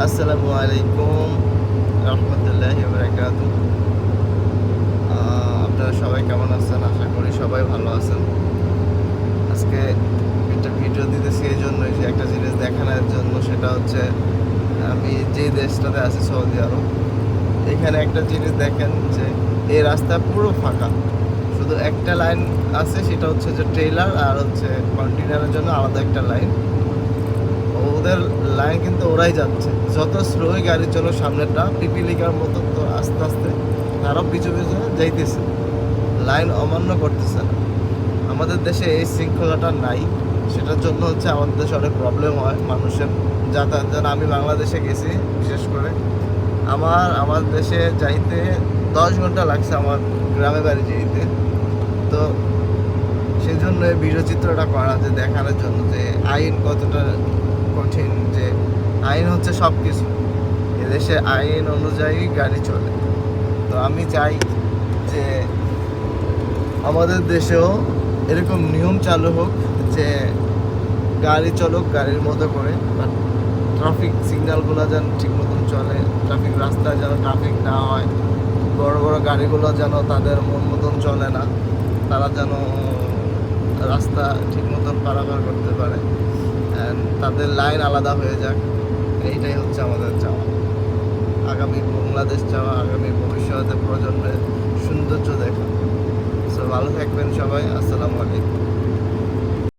আসসালামু আলাইকুম রহমতুল্লাহি ওয়া বারাকাতুহু। আপনারা সবাই কেমন আছেন? আশা করি সবাই ভালো আছেন। আজকে একটা ভিডিও দিতেছি এই জন্যই যে একটা জিনিস দেখানোর জন্য, সেটা হচ্ছে আমি যে দেশটাতে আছি সৌদি আরব, এখানে একটা জিনিস দেখেন যে এই রাস্তা পুরো ফাঁকা, শুধু একটা লাইন আছে, সেটা হচ্ছে যে ট্রেলার আর হচ্ছে কন্টেনারের জন্য আলাদা একটা লাইন। ওদের লাইন কিন্তু ওরাই যাচ্ছে, যত স্লোই গাড়ি চলো সামনেরটা পিপিলিকার মতো, তো আস্তে আস্তে তারাও পিছু পিছু যাইতেছে, লাইন অমান্য করতেছে না। আমাদের দেশে এই শৃঙ্খলাটা নাই, সেটার জন্য হচ্ছে আমাদের দেশে অনেক প্রবলেম হয় মানুষের যাতায়াত। যেন আমি বাংলাদেশে গেছি, বিশেষ করে আমার দেশে যাইতে 10 ঘন্টা লাগছে আমার গ্রামে বাড়ি যেতে। তো সেই জন্য এই ভিডিও চিত্রটা করা, যে দেখানোর জন্য যে আইন কতটা কঠিন, যে আইন হচ্ছে সব কিছু, এদেশে আইন অনুযায়ী গাড়ি চলে। তো আমি চাই যে আমাদের দেশেও এরকম নিয়ম চালু হোক, যে গাড়ি চলুক গাড়ির মতো করে, বাট ট্রাফিক সিগন্যালগুলো যেন ঠিক মতন চলে, ট্রাফিক রাস্তায় যেন ট্রাফিক না হয়, বড় বড় গাড়িগুলো যেন তাদের মন মতন চলে না, তারা যেন রাস্তা ঠিক মতন পারাপার করতে পারে, তাদের লাইন আলাদা হয়ে যাক। এইটাই হচ্ছে আমাদের চাওয়া, আগামী বাংলাদেশ চাওয়া, আগামী ভবিষ্যতে প্রজন্মের সৌন্দর্য দেখা। সো ভালো থাকবেন সবাই, আসসালামু আলাইকুম।